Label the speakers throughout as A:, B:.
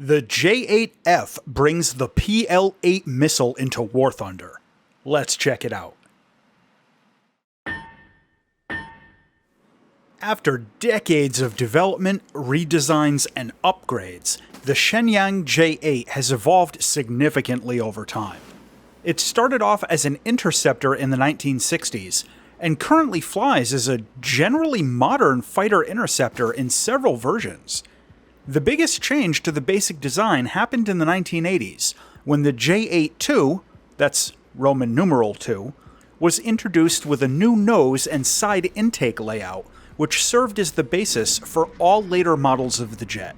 A: The J-8F brings the PL-8 missile into War Thunder. Let's check it out. After decades of development, redesigns, and upgrades, the Shenyang J-8 has evolved significantly over time. It started off as an interceptor in the 1960s, and currently flies as a generally modern fighter interceptor in several versions. The biggest change to the basic design happened in the 1980s, when the J-8-2, that's Roman numeral 2, was introduced with a new nose and side intake layout, which served as the basis for all later models of the jet.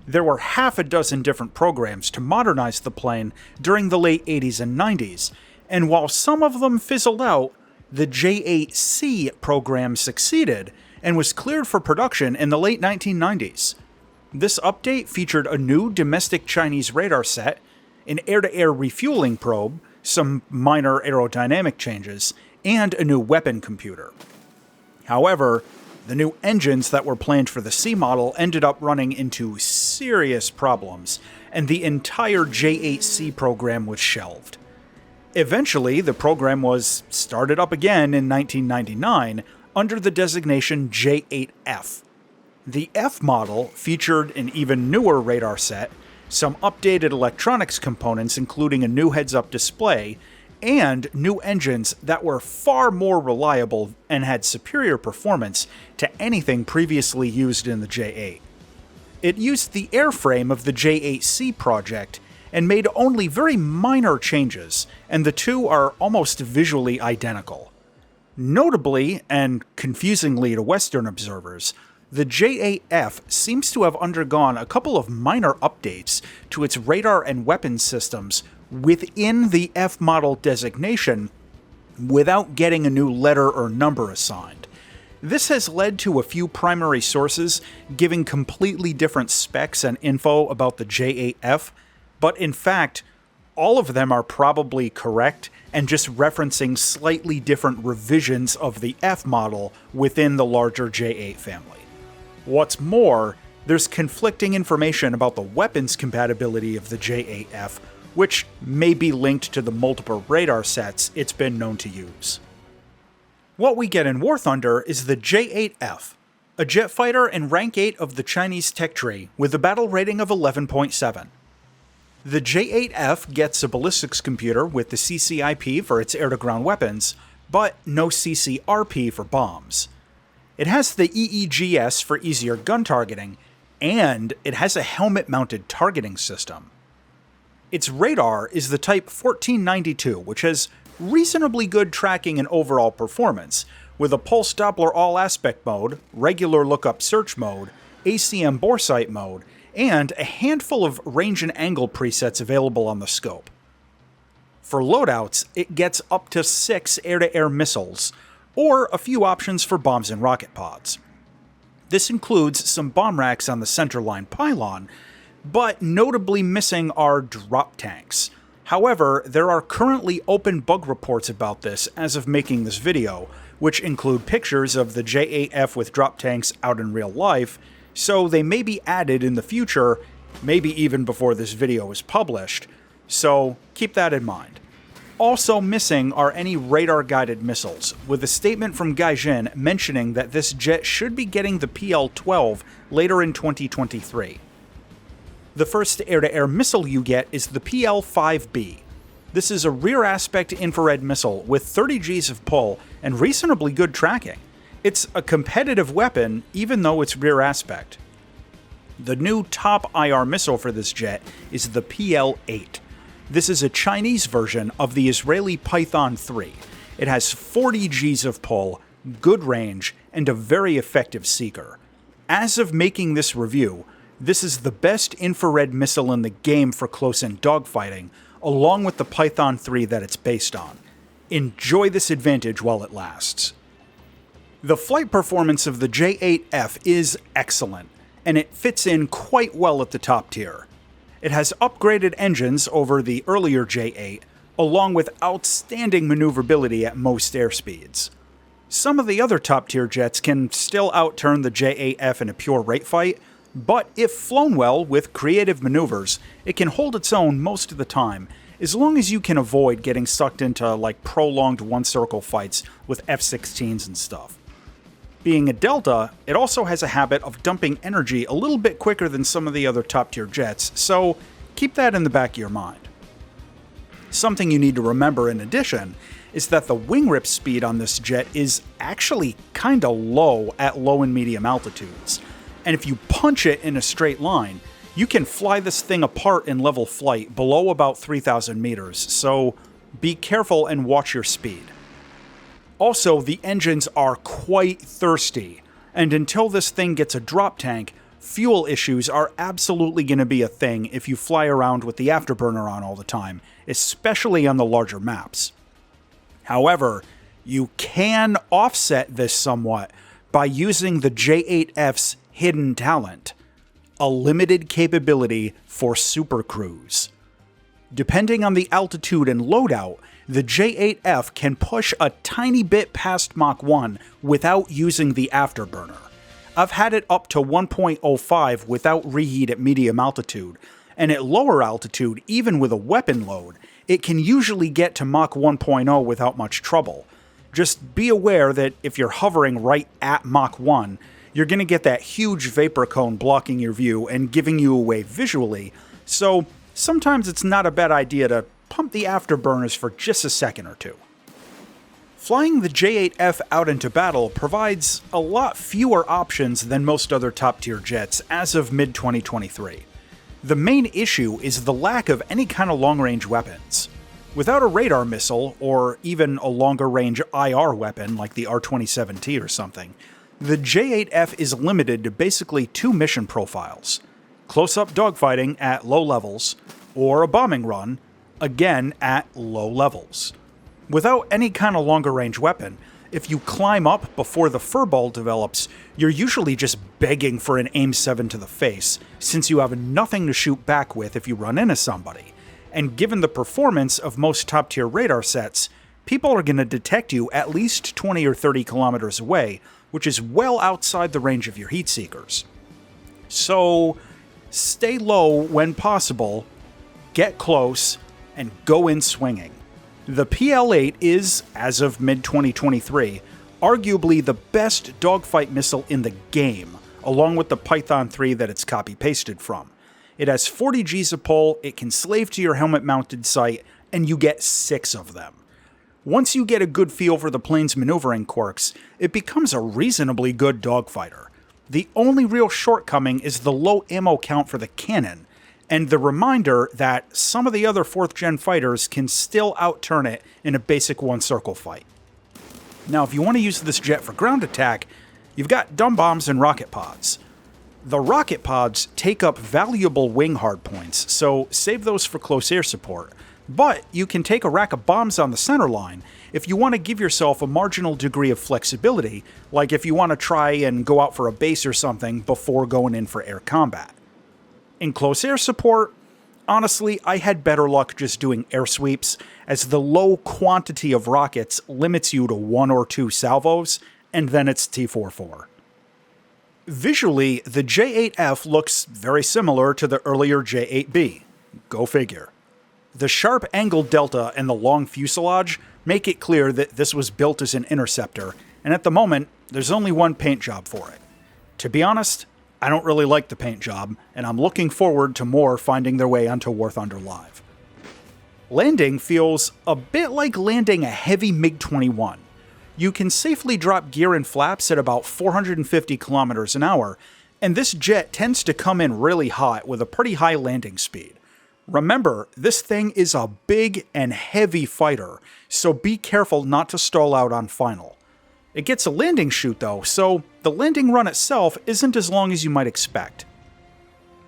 A: There were half a dozen different programs to modernize the plane during the late 80s and 90s, and while some of them fizzled out, the J-8C program succeeded and was cleared for production in the late 1990s. This update featured a new domestic Chinese radar set, an air-to-air refueling probe, some minor aerodynamic changes, and a new weapon computer. However, the new engines that were planned for the C model ended up running into serious problems, and the entire J-8C program was shelved. Eventually, the program was started up again in 1999 under the designation J-8F. The F model featured an even newer radar set, some updated electronics components including a new heads-up display, and new engines that were far more reliable and had superior performance to anything previously used in the J-8. It used the airframe of the J-8C project and made only very minor changes, and the two are almost visually identical. Notably, and confusingly to Western observers, the J-8F seems to have undergone a couple of minor updates to its radar and weapons systems within the F model designation without getting a new letter or number assigned. This has led to a few primary sources giving completely different specs and info about the J-8F, but in fact, all of them are probably correct and just referencing slightly different revisions of the F model within the larger J-8 family. What's more, there's conflicting information about the weapons compatibility of the J-8F, which may be linked to the multiple radar sets it's been known to use. What we get in War Thunder is the J-8F, a jet fighter in rank 8 of the Chinese tech tree with a battle rating of 11.7. The J-8F gets a ballistics computer with the CCIP for its air-to-ground weapons, but no CCRP for bombs. It has the EEGS for easier gun targeting, and it has a helmet-mounted targeting system. Its radar is the Type 1492, which has reasonably good tracking and overall performance, with a pulse Doppler all-aspect mode, regular lookup search mode, ACM boresight mode, and a handful of range and angle presets available on the scope. For loadouts, it gets up to 6 air-to-air missiles, or a few options for bombs and rocket pods. This includes some bomb racks on the centerline pylon, but notably missing are drop tanks. However, there are currently open bug reports about this as of making this video, which include pictures of the J-8F with drop tanks out in real life, so they may be added in the future, maybe even before this video is published, so keep that in mind. Also missing are any radar-guided missiles, with a statement from Gaijin mentioning that this jet should be getting the PL-12 later in 2023. The first air-to-air missile you get is the PL-5B. This is a rear-aspect infrared missile with 30 Gs of pull and reasonably good tracking. It's a competitive weapon even though it's rear-aspect. The new top IR missile for this jet is the PL-8. This is a Chinese version of the Israeli Python 3. It has 40 Gs of pull, good range, and a very effective seeker. As of making this review, this is the best infrared missile in the game for close-in dogfighting, along with the Python 3 that it's based on. Enjoy this advantage while it lasts. The flight performance of the J-8F is excellent, and it fits in quite well at the top tier. It has upgraded engines over the earlier J-8, along with outstanding maneuverability at most airspeeds. Some of the other top-tier jets can still outturn the J-8F in a pure rate fight, But if flown well with creative maneuvers, it can hold its own most of the time, as long as you can avoid getting sucked into like prolonged one-circle fights with F-16s and stuff. Being a Delta, it also has a habit of dumping energy a little bit quicker than some of the other top-tier jets, so keep that in the back of your mind. Something you need to remember in addition is that the wing rip speed on this jet is actually kinda low at low and medium altitudes, and if you punch it in a straight line, you can fly this thing apart in level flight below about 3,000 meters, so be careful and watch your speed. Also, the engines are quite thirsty, and until this thing gets a drop tank, fuel issues are absolutely going to be a thing if you fly around with the afterburner on all the time, especially on the larger maps. However, you can offset this somewhat by using the J-8F's hidden talent, a limited capability for supercruise. Depending on the altitude and loadout, the J-8F can push a tiny bit past Mach 1 without using the afterburner. I've had it up to 1.05 without reheat at medium altitude, and at lower altitude, even with a weapon load, it can usually get to Mach 1.0 without much trouble. Just be aware that if you're hovering right at Mach 1, you're going to get that huge vapor cone blocking your view and giving you away visually, so sometimes it's not a bad idea to pump the afterburners for just a second or two. Flying the J-8F out into battle provides a lot fewer options than most other top-tier jets as of mid-2023. The main issue is the lack of any kind of long-range weapons. Without a radar missile, or even a longer-range IR weapon like the R-27T or something, the J-8F is limited to basically two mission profiles: close-up dogfighting at low levels, or a bombing run, again at low levels. Without any kind of longer range weapon, if you climb up before the furball develops, you're usually just begging for an AIM-7 to the face, since you have nothing to shoot back with if you run into somebody. And given the performance of most top-tier radar sets, people are going to detect you at least 20 or 30 kilometers away, which is well outside the range of your heat seekers. So, stay low when possible, get close, and go in swinging. The PL-8 is, as of mid-2023, arguably the best dogfight missile in the game, along with the Python 3 that it's copy-pasted from. It has 40 Gs of pull, it can slave to your helmet-mounted sight, and you get 6 of them. Once you get a good feel for the plane's maneuvering quirks, it becomes a reasonably good dogfighter. The only real shortcoming is the low ammo count for the cannon, and the reminder that some of the other 4th gen fighters can still outturn it in a basic one-circle fight. Now, if you want to use this jet for ground attack, you've got dumb bombs and rocket pods. The rocket pods take up valuable wing hardpoints, so save those for close air support, but you can take a rack of bombs on the center line if you want to give yourself a marginal degree of flexibility, like if you want to try and go out for a base or something before going in for air combat. In close air support, honestly, I had better luck just doing air sweeps, as the low quantity of rockets limits you to 1 or 2 salvos, and then it's T-44. Visually, the J-8F looks very similar to the earlier J-8B. Go figure. The sharp angled delta and the long fuselage make it clear that this was built as an interceptor, and at the moment, there's only one paint job for it. To be honest, I don't really like the paint job, and I'm looking forward to more finding their way onto War Thunder Live. Landing feels a bit like landing a heavy MiG-21. You can safely drop gear and flaps at about 450 kilometers an hour, and this jet tends to come in really hot with a pretty high landing speed. Remember, this thing is a big and heavy fighter, so be careful not to stall out on final. It gets a landing chute though, so the landing run itself isn't as long as you might expect.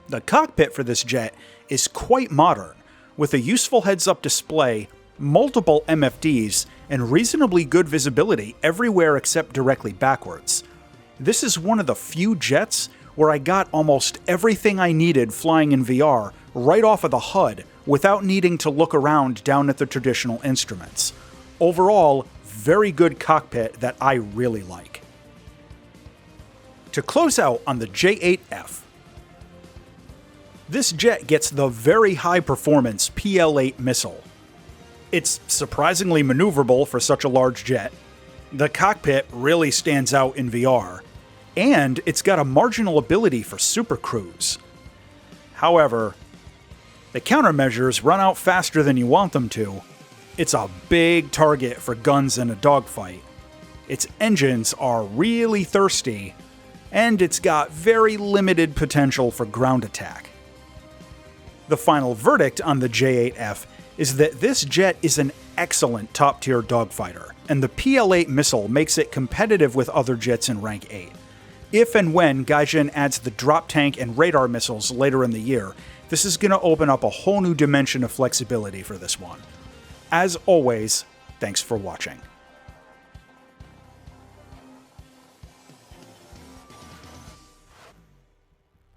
A: The cockpit for this jet is quite modern, with a useful heads-up display, multiple MFDs, and reasonably good visibility everywhere except directly backwards. This is one of the few jets where I got almost everything I needed flying in VR right off of the HUD without needing to look around down at the traditional instruments. Overall, very good cockpit that I really like. To close out on the J-8F, This jet gets the very high-performance PL-8 missile. It's surprisingly maneuverable for such a large jet, the cockpit really stands out in VR, and it's got a marginal ability for supercruise. However, the countermeasures run out faster than you want them to. It's a big target for guns in a dogfight. Its engines are really thirsty, and it's got very limited potential for ground attack. The final verdict on the J-8F is that this jet is an excellent top-tier dogfighter, and the PL-8 missile makes it competitive with other jets in Rank 8. If and when Gaijin adds the drop tank and radar missiles later in the year, this is going to open up a whole new dimension of flexibility for this one. As always, thanks for watching.